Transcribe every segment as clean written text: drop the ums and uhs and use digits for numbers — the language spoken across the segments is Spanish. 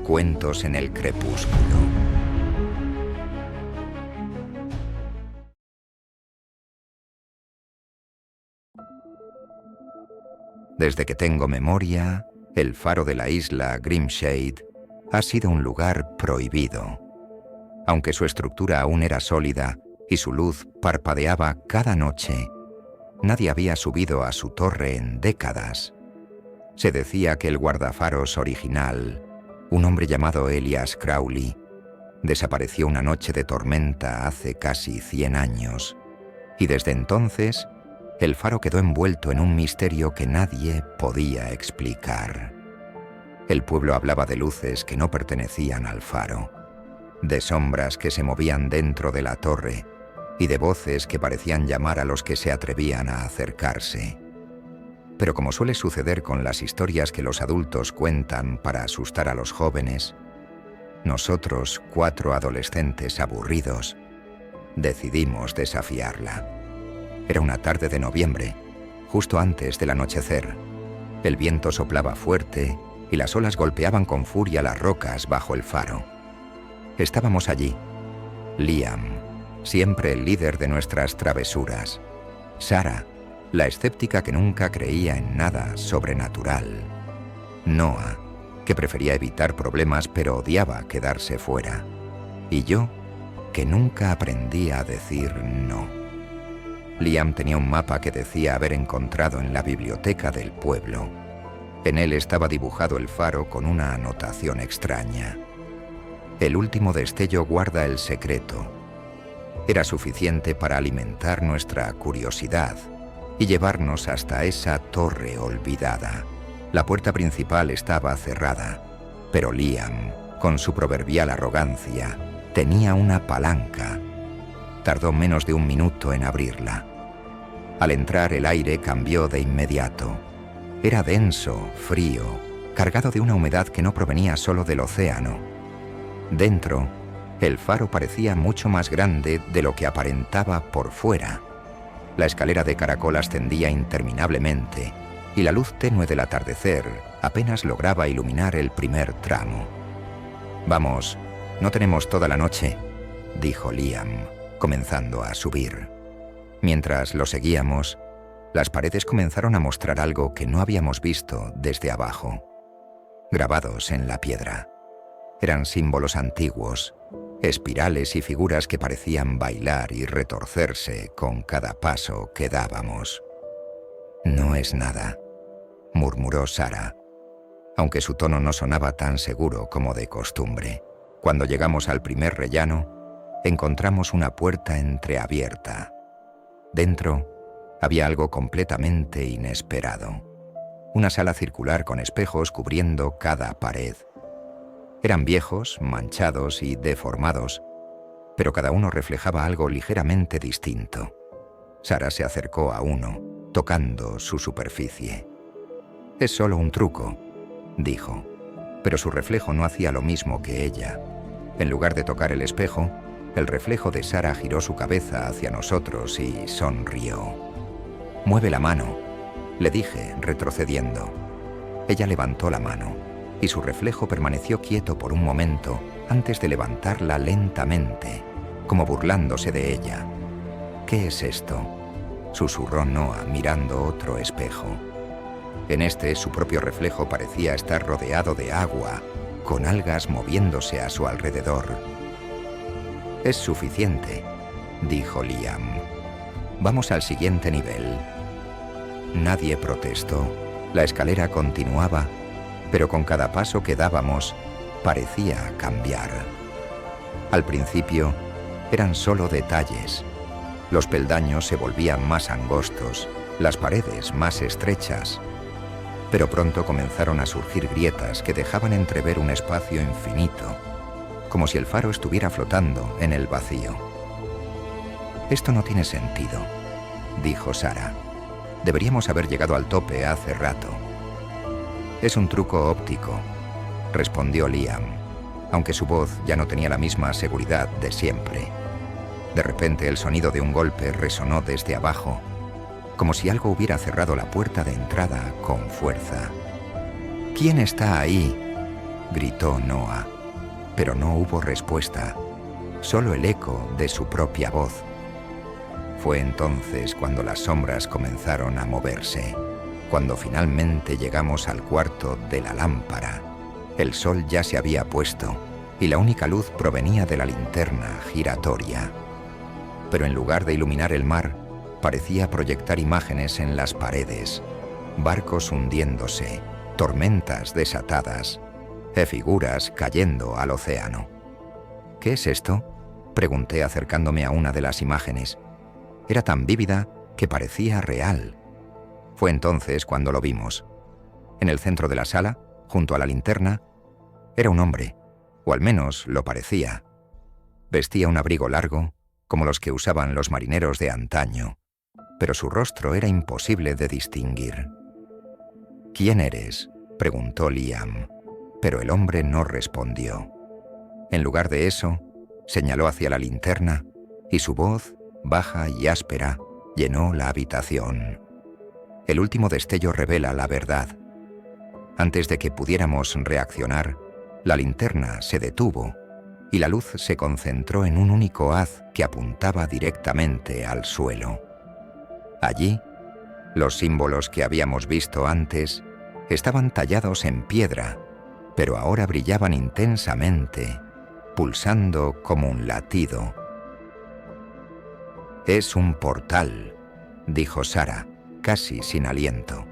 Cuentos en el crepúsculo. Desde que tengo memoria, el faro de la isla Grimshade ha sido un lugar prohibido. Aunque su estructura aún era sólida y su luz parpadeaba cada noche, nadie había subido a su torre en décadas. Se decía que el guardafaros original, un hombre llamado Elias Crowley, desapareció una noche de tormenta hace casi 100 años, y desde entonces el faro quedó envuelto en un misterio que nadie podía explicar. El pueblo hablaba de luces que no pertenecían al faro, de sombras que se movían dentro de la torre y de voces que parecían llamar a los que se atrevían a acercarse. Pero como suele suceder con las historias que los adultos cuentan para asustar a los jóvenes, nosotros, 4 adolescentes aburridos, decidimos desafiarla. Era una tarde de noviembre, justo antes del anochecer. El viento soplaba fuerte y las olas golpeaban con furia las rocas bajo el faro. Estábamos allí. Liam, siempre el líder de nuestras travesuras. Sarah, la escéptica que nunca creía en nada sobrenatural. Noah, que prefería evitar problemas pero odiaba quedarse fuera. Y yo, que nunca aprendí a decir no. Liam tenía un mapa que decía haber encontrado en la biblioteca del pueblo. En él estaba dibujado el faro con una anotación extraña. El último destello guarda el secreto. Era suficiente para alimentar nuestra curiosidad y llevarnos hasta esa torre olvidada. La puerta principal estaba cerrada, pero Liam, con su proverbial arrogancia, tenía una palanca. Tardó menos de 1 minuto en abrirla. Al entrar, el aire cambió de inmediato. Era denso, frío, cargado de una humedad que no provenía solo del océano. Dentro, el faro parecía mucho más grande de lo que aparentaba por fuera. La escalera de caracol ascendía interminablemente y la luz tenue del atardecer apenas lograba iluminar el primer tramo. «Vamos, no tenemos toda la noche», dijo Liam, comenzando a subir. Mientras lo seguíamos, las paredes comenzaron a mostrar algo que no habíamos visto desde abajo. Grabados en la piedra. Eran símbolos antiguos, espirales y figuras que parecían bailar y retorcerse con cada paso que dábamos. «No es nada», murmuró Sarah, aunque su tono no sonaba tan seguro como de costumbre. Cuando llegamos al primer rellano, encontramos una puerta entreabierta. Dentro había algo completamente inesperado. Una sala circular con espejos cubriendo cada pared. Eran viejos, manchados y deformados, pero cada uno reflejaba algo ligeramente distinto. Sarah se acercó a uno, tocando su superficie. «Es solo un truco», dijo, pero su reflejo no hacía lo mismo que ella. En lugar de tocar el espejo, el reflejo de Sarah giró su cabeza hacia nosotros y sonrió. «Mueve la mano», le dije, retrocediendo. Ella levantó la mano, y su reflejo permaneció quieto por un momento antes de levantarla lentamente, como burlándose de ella. «¿Qué es esto?», susurró Noah mirando otro espejo. En este, su propio reflejo parecía estar rodeado de agua, con algas moviéndose a su alrededor. «Es suficiente», dijo Liam. «Vamos al siguiente nivel». Nadie protestó. La escalera continuaba, pero con cada paso que dábamos, parecía cambiar. Al principio, eran solo detalles. Los peldaños se volvían más angostos, las paredes más estrechas. Pero pronto comenzaron a surgir grietas que dejaban entrever un espacio infinito, como si el faro estuviera flotando en el vacío. «Esto no tiene sentido», dijo Sarah. «Deberíamos haber llegado al tope hace rato». «Es un truco óptico», respondió Liam, aunque su voz ya no tenía la misma seguridad de siempre. De repente el sonido de un golpe resonó desde abajo, como si algo hubiera cerrado la puerta de entrada con fuerza. «¿Quién está ahí?», gritó Noah, pero no hubo respuesta, solo el eco de su propia voz. Fue entonces cuando las sombras comenzaron a moverse, cuando finalmente llegamos al cuarto de la lámpara. El sol ya se había puesto y la única luz provenía de la linterna giratoria. Pero en lugar de iluminar el mar, parecía proyectar imágenes en las paredes, barcos hundiéndose, tormentas desatadas, figuras cayendo al océano. ¿Qué es esto?, pregunté acercándome a una de las imágenes. Era tan vívida que parecía real. Fue entonces cuando lo vimos. En el centro de la sala, junto a la linterna, era un hombre, o al menos lo parecía. Vestía un abrigo largo, como los que usaban los marineros de antaño, pero su rostro era imposible de distinguir. «¿Quién eres?», preguntó Liam, pero el hombre no respondió. En lugar de eso, señaló hacia la linterna y su voz, baja y áspera, llenó la habitación. El último destello revela la verdad. Antes de que pudiéramos reaccionar, la linterna se detuvo y la luz se concentró en un único haz que apuntaba directamente al suelo. Allí, los símbolos que habíamos visto antes estaban tallados en piedra, pero ahora brillaban intensamente, pulsando como un latido. «Es un portal», dijo Sarah, casi sin aliento.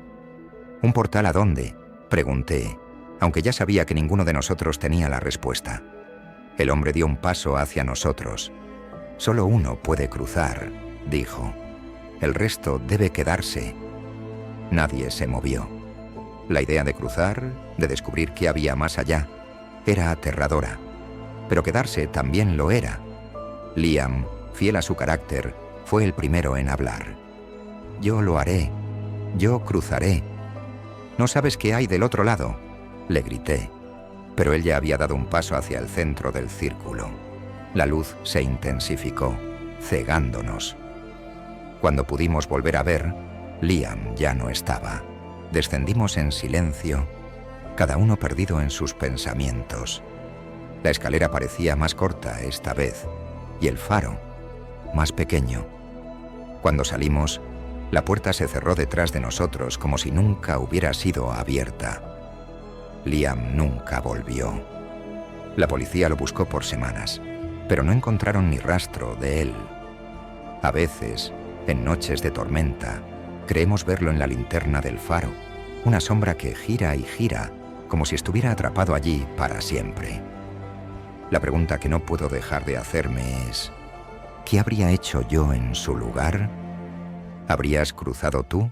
«¿Un portal a dónde?», pregunté, aunque ya sabía que ninguno de nosotros tenía la respuesta. El hombre dio un paso hacia nosotros. «Solo uno puede cruzar», dijo. «El resto debe quedarse». Nadie se movió. La idea de cruzar, de descubrir qué había más allá, era aterradora. Pero quedarse también lo era. Liam, fiel a su carácter, fue el primero en hablar. «Yo lo haré. Yo cruzaré». «¿No sabes qué hay del otro lado?», le grité. Pero él ya había dado un paso hacia el centro del círculo. La luz se intensificó, cegándonos. Cuando pudimos volver a ver, Liam ya no estaba. Descendimos en silencio, cada uno perdido en sus pensamientos. La escalera parecía más corta esta vez, y el faro más pequeño. Cuando salimos, la puerta se cerró detrás de nosotros como si nunca hubiera sido abierta. Liam nunca volvió. La policía lo buscó por semanas, pero no encontraron ni rastro de él. A veces, en noches de tormenta, creemos verlo en la linterna del faro, una sombra que gira y gira, como si estuviera atrapado allí para siempre. La pregunta que no puedo dejar de hacerme es: ¿qué habría hecho yo en su lugar? ¿Habrías cruzado tú?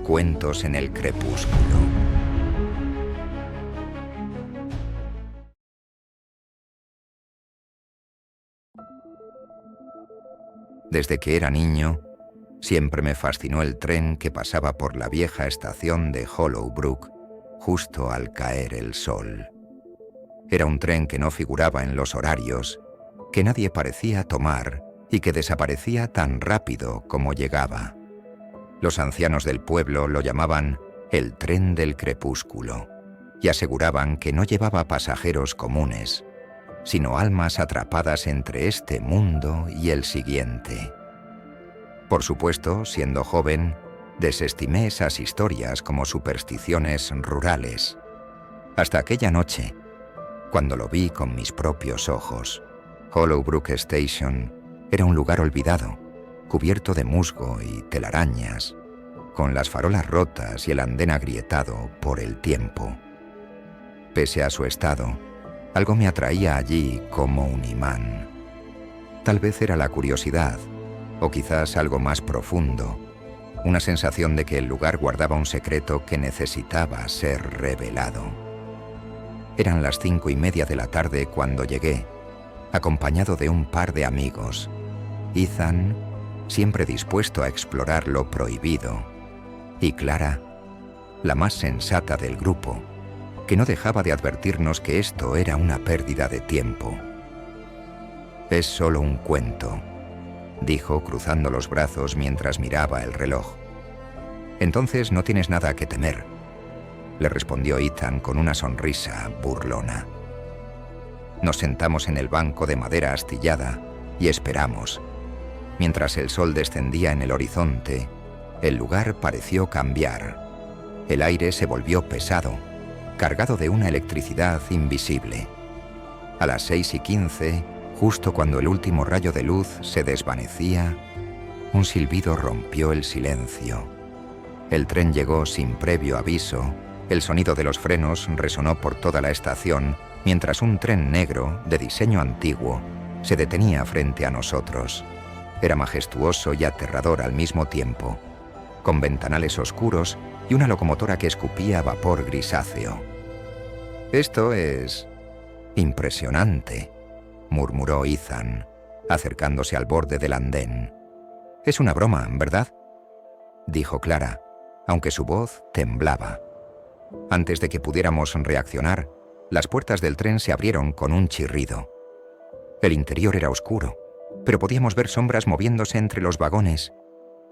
Cuentos en el crepúsculo. Desde que era niño, siempre me fascinó el tren que pasaba por la vieja estación de Hollowbrook justo al caer el sol. Era un tren que no figuraba en los horarios, que nadie parecía tomar y que desaparecía tan rápido como llegaba. Los ancianos del pueblo lo llamaban el tren del crepúsculo y aseguraban que no llevaba pasajeros comunes, sino almas atrapadas entre este mundo y el siguiente. Por supuesto, siendo joven, desestimé esas historias como supersticiones rurales, hasta aquella noche, cuando lo vi con mis propios ojos. Hollowbrook Station era un lugar olvidado, cubierto de musgo y telarañas, con las farolas rotas y el andén agrietado por el tiempo. Pese a su estado, algo me atraía allí como un imán. Tal vez era la curiosidad, o quizás algo más profundo, una sensación de que el lugar guardaba un secreto que necesitaba ser revelado. Eran las 5:30 de la tarde cuando llegué, acompañado de un par de amigos. Ethan, siempre dispuesto a explorar lo prohibido, Y Clara, la más sensata del grupo, que no dejaba de advertirnos que esto era una pérdida de tiempo. «Es solo un cuento», dijo cruzando los brazos mientras miraba el reloj. «Entonces no tienes nada que temer», le respondió Ethan con una sonrisa burlona. Nos sentamos en el banco de madera astillada y esperamos. Mientras el sol descendía en el horizonte, el lugar pareció cambiar. El aire se volvió pesado, cargado de una electricidad invisible. A las 6:15, justo cuando el último rayo de luz se desvanecía, un silbido rompió el silencio. El tren llegó sin previo aviso, el sonido de los frenos resonó por toda la estación, mientras un tren negro, de diseño antiguo, se detenía frente a nosotros. Era majestuoso y aterrador al mismo tiempo, con ventanales oscuros y una locomotora que escupía vapor grisáceo. «Esto es impresionante», murmuró Ethan, acercándose al borde del andén. «Es una broma, ¿verdad?», dijo Clara, aunque su voz temblaba. Antes de que pudiéramos reaccionar, las puertas del tren se abrieron con un chirrido. El interior era oscuro, pero podíamos ver sombras moviéndose entre los vagones.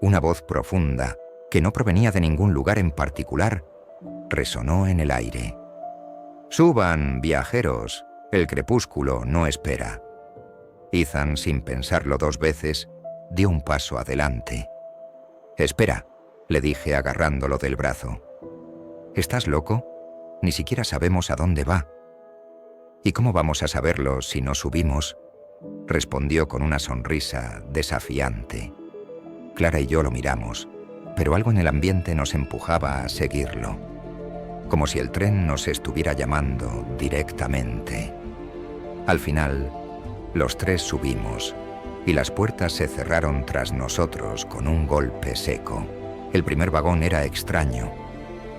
Una voz profunda, que no provenía de ningún lugar en particular, resonó en el aire. «Suban, viajeros, el crepúsculo no espera». Ethan, sin pensarlo 2 veces, dio un paso adelante. «Espera», le dije agarrándolo del brazo. «¿Estás loco? Ni siquiera sabemos a dónde va». «¿Y cómo vamos a saberlo si no subimos?», respondió con una sonrisa desafiante. Clara y yo lo miramos, pero algo en el ambiente nos empujaba a seguirlo, como si el tren nos estuviera llamando directamente. Al final, los 3 subimos, y las puertas se cerraron tras nosotros con un golpe seco. El primer vagón era extraño.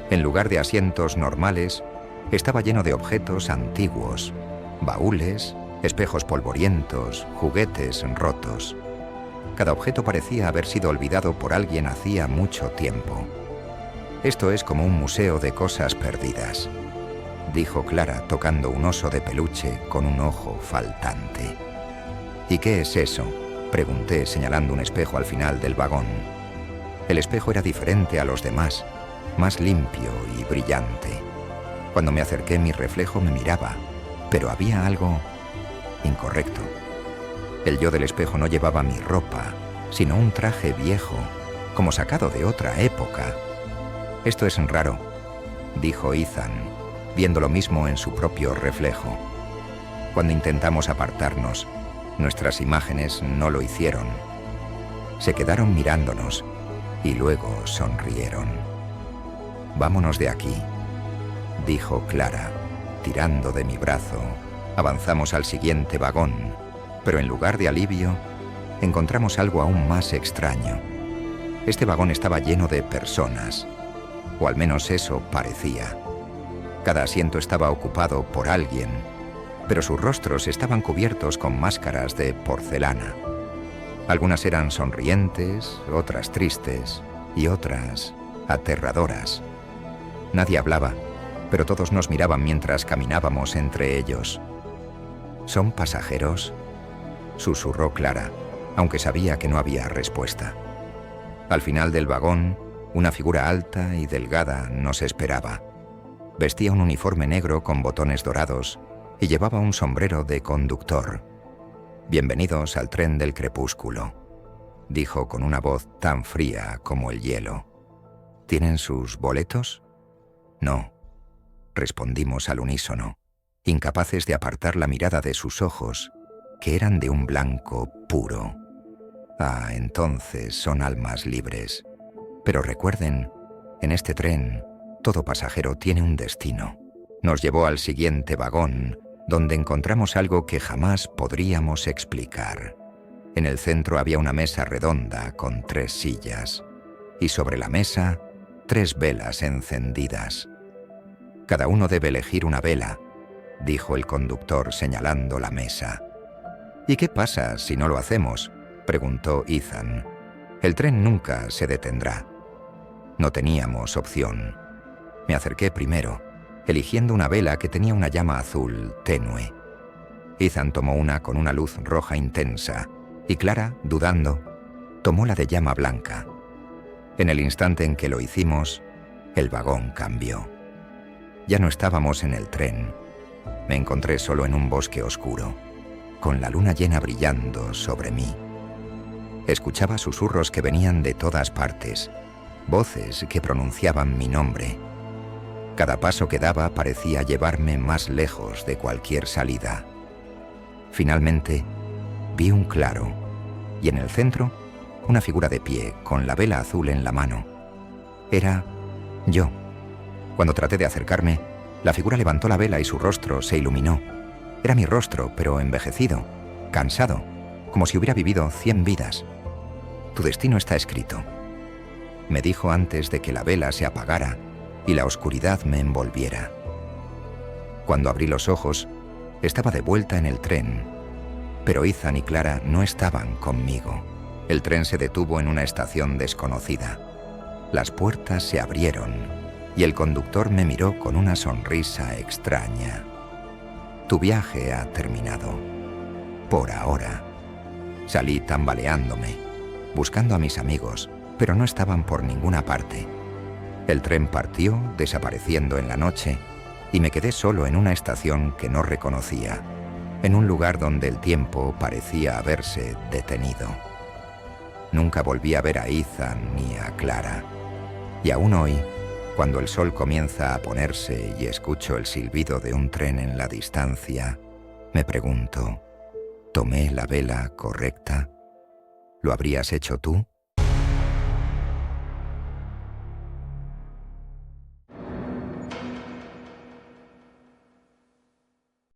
En lugar de asientos normales, estaba lleno de objetos antiguos, baúles, espejos polvorientos, juguetes rotos. Cada objeto parecía haber sido olvidado por alguien hacía mucho tiempo. «Esto es como un museo de cosas perdidas», dijo Clara tocando un oso de peluche con un ojo faltante. «¿Y qué es eso?», pregunté señalando un espejo al final del vagón. El espejo era diferente a los demás, más limpio y brillante. Cuando me acerqué, mi reflejo me miraba, pero había algo incorrecto. El yo del espejo no llevaba mi ropa, sino un traje viejo, como sacado de otra época. «Esto es raro», dijo Ethan, viendo lo mismo en su propio reflejo. Cuando intentamos apartarnos, nuestras imágenes no lo hicieron. Se quedaron mirándonos y luego sonrieron. «Vámonos de aquí», dijo Clara, tirando de mi brazo. Avanzamos al siguiente vagón, pero en lugar de alivio, encontramos algo aún más extraño. Este vagón estaba lleno de personas, o al menos eso parecía. Cada asiento estaba ocupado por alguien, pero sus rostros estaban cubiertos con máscaras de porcelana. Algunas eran sonrientes, otras tristes y otras aterradoras. Nadie hablaba, pero todos nos miraban mientras caminábamos entre ellos. «¿Son pasajeros?», susurró Clara, aunque sabía que no había respuesta. Al final del vagón, una figura alta y delgada nos esperaba. Vestía un uniforme negro con botones dorados y llevaba un sombrero de conductor. «Bienvenidos al tren del crepúsculo», dijo con una voz tan fría como el hielo. «¿Tienen sus boletos?». «No», respondimos al unísono, incapaces de apartar la mirada de sus ojos, que eran de un blanco puro. «Ah, entonces son almas libres. Pero recuerden, en este tren, todo pasajero tiene un destino». Nos llevó al siguiente vagón, donde encontramos algo que jamás podríamos explicar. En el centro había una mesa redonda con 3 sillas, y sobre la mesa, 3 velas encendidas. «Cada uno debe elegir una vela», dijo el conductor señalando la mesa. «¿Y qué pasa si no lo hacemos?», preguntó Ethan. «El tren nunca se detendrá». No teníamos opción. Me acerqué primero, eligiendo una vela que tenía una llama azul tenue. Ethan tomó una con una luz roja intensa, y Clara, dudando, tomó la de llama blanca. En el instante en que lo hicimos, el vagón cambió. Ya no estábamos en el tren. Me encontré solo en un bosque oscuro, con la luna llena brillando sobre mí. Escuchaba susurros que venían de todas partes, voces que pronunciaban mi nombre. Cada paso que daba parecía llevarme más lejos de cualquier salida. Finalmente, vi un claro, y en el centro, una figura de pie, con la vela azul en la mano. Era yo. Cuando traté de acercarme, la figura levantó la vela y su rostro se iluminó. Era mi rostro, pero envejecido, cansado, como si hubiera vivido 100 vidas. Tu destino está escrito, me dijo antes de que la vela se apagara y la oscuridad me envolviera. Cuando abrí los ojos, estaba de vuelta en el tren, pero Ethan y Clara no estaban conmigo. El tren se detuvo en una estación desconocida. Las puertas se abrieron y el conductor me miró con una sonrisa extraña. Tu viaje ha terminado. Por ahora. Salí tambaleándome, buscando a mis amigos, pero no estaban por ninguna parte. El tren partió, desapareciendo en la noche, y me quedé solo en una estación que no reconocía, en un lugar donde el tiempo parecía haberse detenido. Nunca volví a ver a Ethan ni a Clara. Y aún hoy, cuando el sol comienza a ponerse y escucho el silbido de un tren en la distancia, me pregunto, ¿tomé la vela correcta? ¿Lo habrías hecho tú?